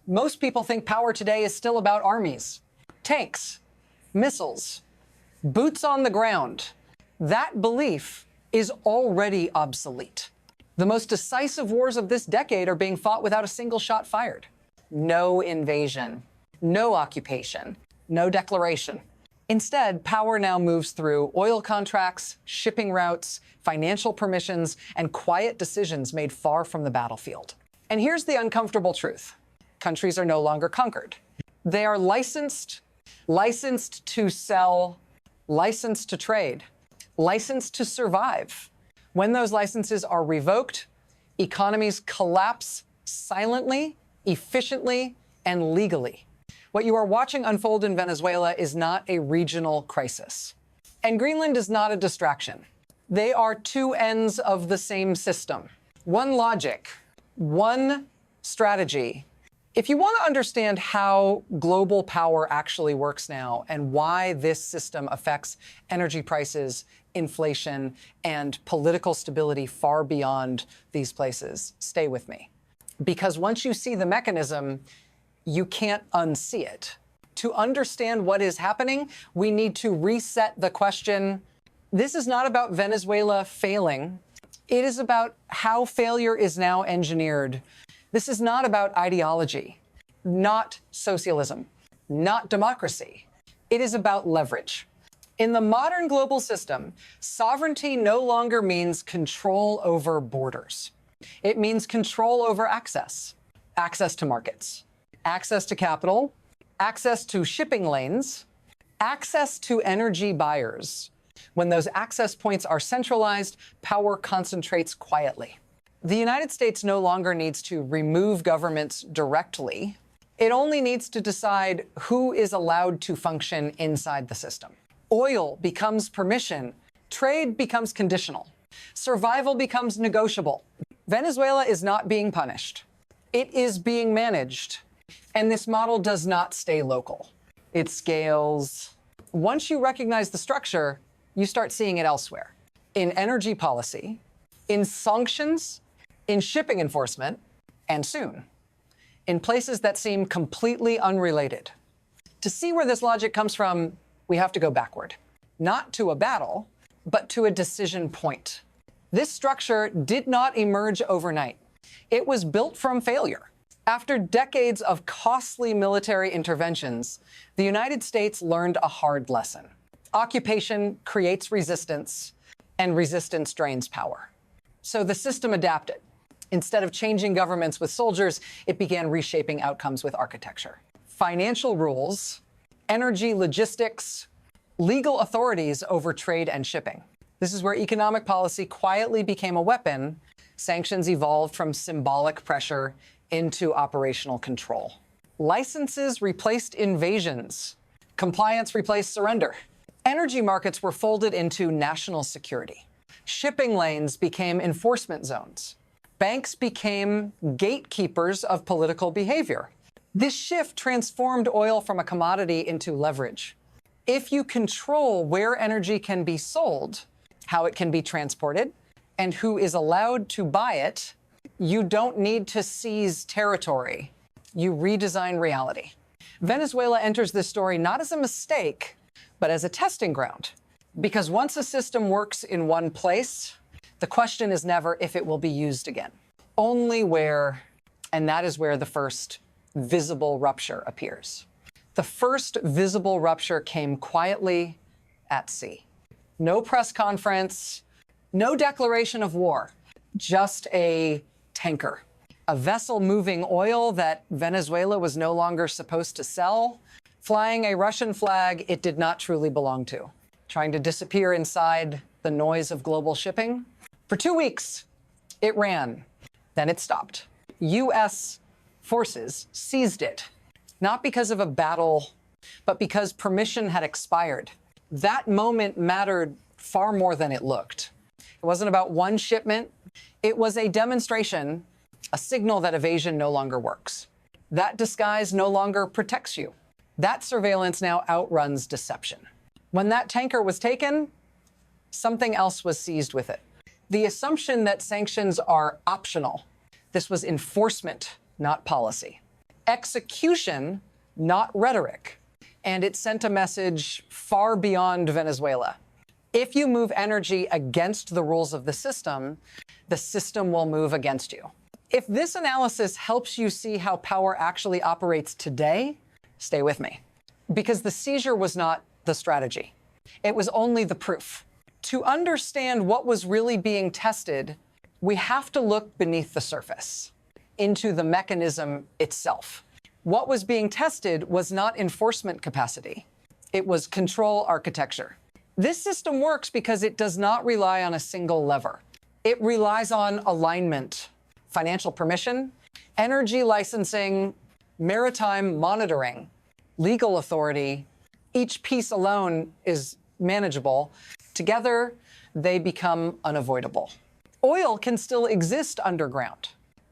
Most people think power today is still about armies, tanks, missiles, boots on the ground. That belief is already obsolete. The most decisive wars of this decade are being fought without a single shot fired. No invasion, no occupation, no declaration. Instead, power now moves through oil contracts, shipping routes, financial permissions, and quiet decisions made far from the battlefield. And here's the uncomfortable truth. Countries are no longer conquered. They are licensed to sell, licensed to trade, licensed to survive. When those licenses are revoked, economies collapse silently, efficiently, and legally. What you are watching unfold in Venezuela is not a regional crisis. And Greenland is not a distraction. They are two ends of the same system. One logic, one strategy. If you want to understand how global power actually works now and why this system affects energy prices, inflation, and political stability far beyond these places, stay with me. Because once you see the mechanism, you can't unsee it. To understand what is happening, we need to reset the question. This is not about Venezuela failing. It is about how failure is now engineered. This is not about ideology, not socialism, not democracy. It is about leverage. In the modern global system, sovereignty no longer means control over borders. It means control over access. Access to markets, access to capital, access to shipping lanes, access to energy buyers. When those access points are centralized, power concentrates quietly. The United States no longer needs to remove governments directly. It only needs to decide who is allowed to function inside the system. Oil becomes permission. Trade becomes conditional. Survival becomes negotiable. Venezuela is not being punished. It is being managed. And this model does not stay local. It scales. Once you recognize the structure, you start seeing it elsewhere. In energy policy, in sanctions, in shipping enforcement, and soon, in places that seem completely unrelated. To see where this logic comes from, we have to go backward. Not to a battle, but to a decision point. This structure did not emerge overnight. It was built from failure. After decades of costly military interventions, the United States learned a hard lesson. Occupation creates resistance, and resistance drains power. So the system adapted. Instead of changing governments with soldiers, it began reshaping outcomes with architecture. Financial rules, energy logistics, legal authorities over trade and shipping. This is where economic policy quietly became a weapon. Sanctions evolved from symbolic pressure into operational control. Licenses replaced invasions. Compliance replaced surrender. Energy markets were folded into national security. Shipping lanes became enforcement zones. Banks became gatekeepers of political behavior. This shift transformed oil from a commodity into leverage. If you control where energy can be sold, how it can be transported, and who is allowed to buy it, you don't need to seize territory. You redesign reality. Venezuela enters this story not as a mistake, but as a testing ground. Because once a system works in one place, the question is never if it will be used again. Only where, and that is where the first visible rupture appears. The first visible rupture came quietly at sea. No press conference, no declaration of war, just a tanker. A vessel moving oil that Venezuela was no longer supposed to sell, flying a Russian flag it did not truly belong to, trying to disappear inside the noise of global shipping. For 2 weeks, it ran. Then it stopped. U.S. forces seized it, not because of a battle, but because permission had expired. That moment mattered far more than it looked. It wasn't about one shipment. It was a demonstration, a signal that evasion no longer works. That disguise no longer protects you. That surveillance now outruns deception. When that tanker was taken, something else was seized with it. The assumption that sanctions are optional. This was enforcement, not policy. execution, not rhetoric. And it sent a message far beyond Venezuela. If you move energy against the rules of the system will move against you. If this analysis helps you see how power actually operates today, stay with me. Because the seizure was not the strategy. It was only the proof. To understand what was really being tested, we have to look beneath the surface, into the mechanism itself. What was being tested was not enforcement capacity. It was control architecture. This system works because it does not rely on a single lever. It relies on alignment, financial permission, energy licensing, maritime monitoring, legal authority. Each piece alone is manageable. Together, they become unavoidable. Oil can still exist underground.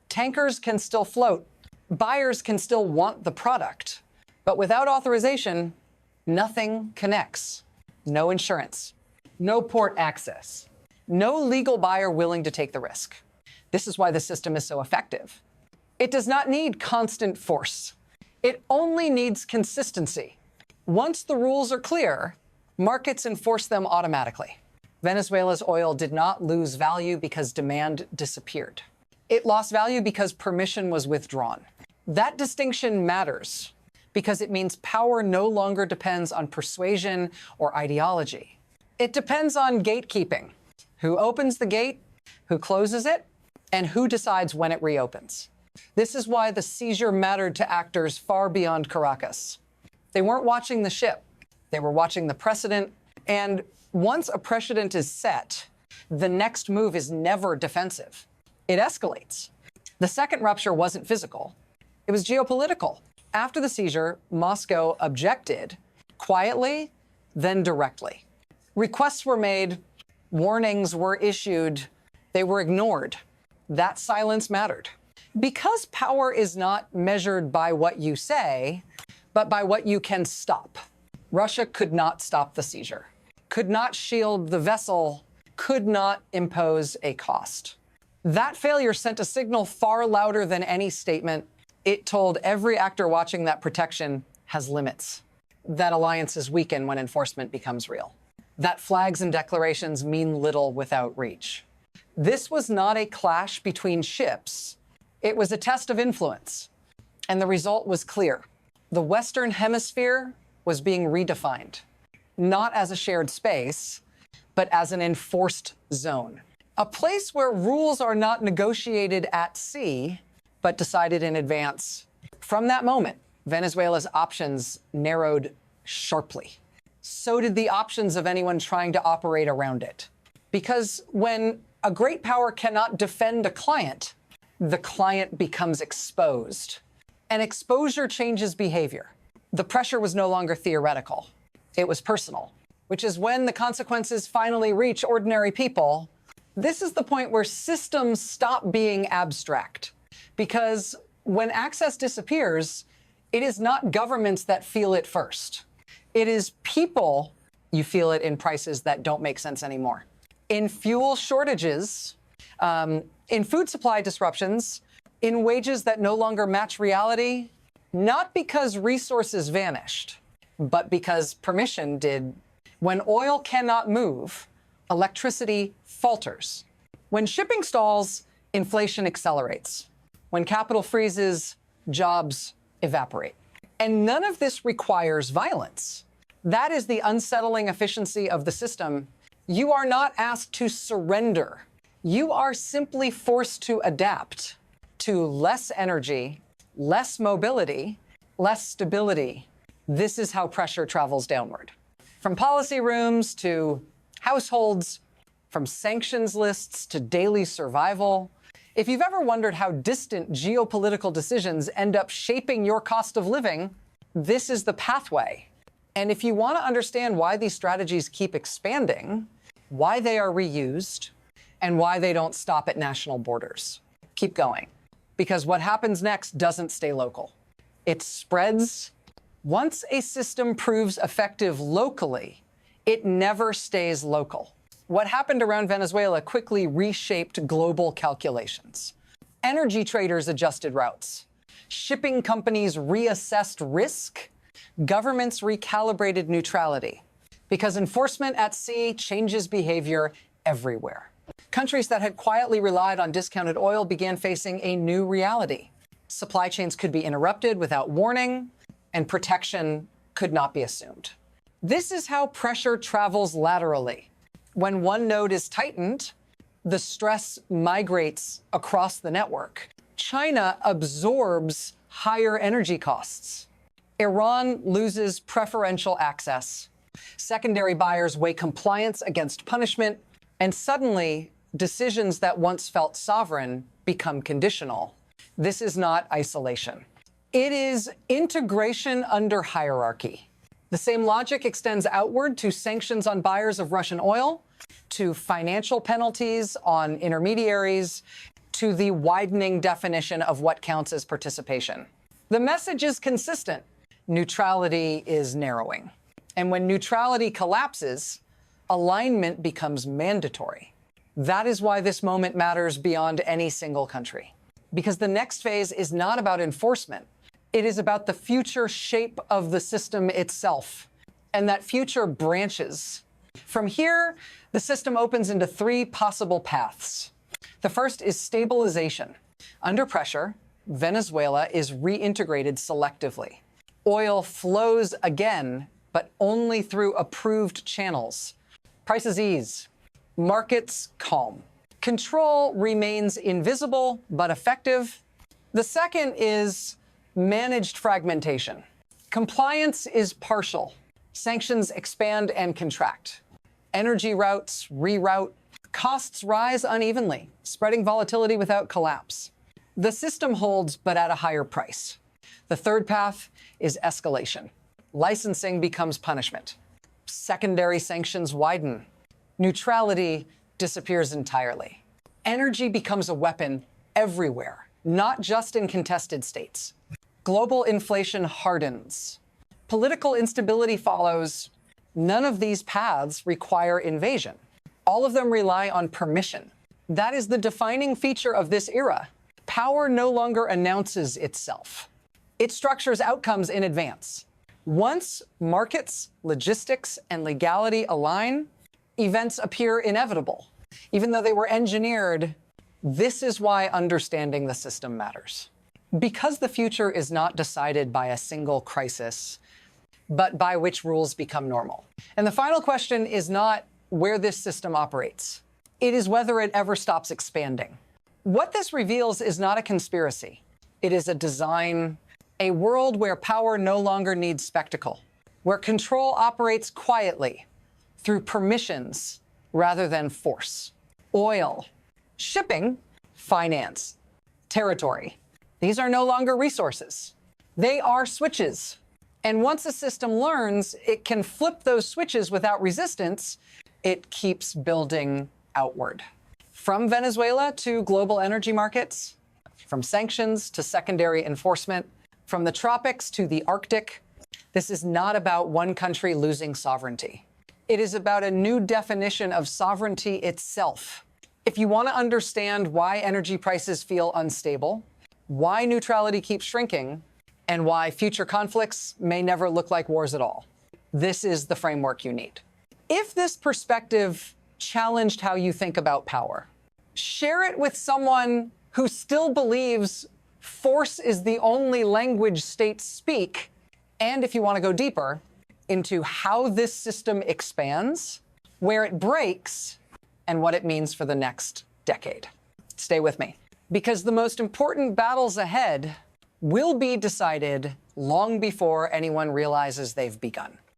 Tankers can still float. Buyers can still want the product. But without authorization, nothing connects. No insurance, no port access, no legal buyer willing to take the risk. This is why the system is so effective. It does not need constant force. It only needs consistency. Once the rules are clear, markets enforce them automatically. Venezuela's oil did not lose value because demand disappeared. It lost value because permission was withdrawn. That distinction matters because it means power no longer depends on persuasion or ideology. It depends on gatekeeping. Who opens the gate, who closes it, and who decides when it reopens. This is why the seizure mattered to actors far beyond Caracas. They weren't watching the ship. They were watching the precedent. And once a precedent is set, the next move is never defensive. It escalates. The second rupture wasn't physical. It was geopolitical. After the seizure, Moscow objected quietly, then directly. Requests were made, warnings were issued, they were ignored. That silence mattered. Because power is not measured by what you say, but by what you can stop. Russia could not stop the seizure, could not shield the vessel, could not impose a cost. That failure sent a signal far louder than any statement. It told every actor watching that protection has limits, that alliances weaken when enforcement becomes real, that flags and declarations mean little without reach. This was not a clash between ships. It was a test of influence. And the result was clear. The Western Hemisphere was being redefined, not as a shared space, but as an enforced zone. A place where rules are not negotiated at sea, but decided in advance. From that moment, Venezuela's options narrowed sharply. So did the options of anyone trying to operate around it. Because when a great power cannot defend a client, the client becomes exposed. And exposure changes behavior. The pressure was no longer theoretical. It was personal, which is when the consequences finally reach ordinary people. This is the point where systems stop being abstract. Because when access disappears, it is not governments that feel it first. It is people, you feel it in prices that don't make sense anymore. In fuel shortages, in food supply disruptions, in wages that no longer match reality, not because resources vanished, but because permission did. When oil cannot move, electricity falters. When shipping stalls, inflation accelerates. When capital freezes, jobs evaporate. And none of this requires violence. That is the unsettling efficiency of the system. You are not asked to surrender. You are simply forced to adapt to less energy, less mobility, less stability. This is how pressure travels downward. From policy rooms to households, from sanctions lists to daily survival. If you've ever wondered how distant geopolitical decisions end up shaping your cost of living, this is the pathway. And if you want to understand why these strategies keep expanding, why they are reused, and why they don't stop at national borders, keep going. Because what happens next doesn't stay local. It spreads. Once a system proves effective locally, it never stays local. What happened around Venezuela quickly reshaped global calculations. Energy traders adjusted routes. shipping companies reassessed risk, governments recalibrated neutrality, because enforcement at sea changes behavior everywhere. Countries that had quietly relied on discounted oil began facing a new reality. Supply chains could be interrupted without warning, and protection could not be assumed. This is how pressure travels laterally. When one node is tightened, the stress migrates across the network. China absorbs higher energy costs. Iran loses preferential access. Secondary buyers weigh compliance against punishment, and suddenly, decisions that once felt sovereign become conditional. This is not isolation. It is integration under hierarchy. The same logic extends outward to sanctions on buyers of Russian oil, to financial penalties on intermediaries, to the widening definition of what counts as participation. The message is consistent. Neutrality is narrowing. And when neutrality collapses, alignment becomes mandatory. That is why this moment matters beyond any single country. Because the next phase is not about enforcement. It is about the future shape of the system itself. And that future branches. From here, the system opens into three possible paths. The first is stabilization. Under pressure, Venezuela is reintegrated selectively. Oil flows again, but only through approved channels. Prices ease. Markets calm. Control remains invisible but effective. The second is managed fragmentation. Compliance is partial. Sanctions expand and contract. Energy routes reroute. Costs rise unevenly, spreading volatility without collapse. The system holds, but at a higher price. The third path is escalation. Licensing becomes punishment. Secondary sanctions widen. Neutrality disappears entirely. Energy becomes a weapon everywhere, not just in contested states. Global inflation hardens. Political instability follows. None of these paths require invasion. All of them rely on permission. That is the defining feature of this era. Power no longer announces itself. It structures outcomes in advance. Once markets, logistics, and legality align, events appear inevitable. Even though they were engineered, this is why understanding the system matters. Because the future is not decided by a single crisis, but by which rules become normal. And the final question is not where this system operates. It is whether it ever stops expanding. What this reveals is not a conspiracy. It is a design, a world where power no longer needs spectacle, where control operates quietly through permissions rather than force. Oil, shipping, finance, territory. These are no longer resources. They are switches. And once a system learns it can flip those switches without resistance, it keeps building outward. From Venezuela to global energy markets, from sanctions to secondary enforcement, from the tropics to the Arctic, this is not about one country losing sovereignty. It is about a new definition of sovereignty itself. If you want to understand why energy prices feel unstable, why neutrality keeps shrinking, and why future conflicts may never look like wars at all, this is the framework you need. If this perspective challenged how you think about power, share it with someone who still believes force is the only language states speak, and if you want to go deeper, into how this system expands, where it breaks, and what it means for the next decade. Stay with me, because the most important battles ahead will be decided long before anyone realizes they've begun.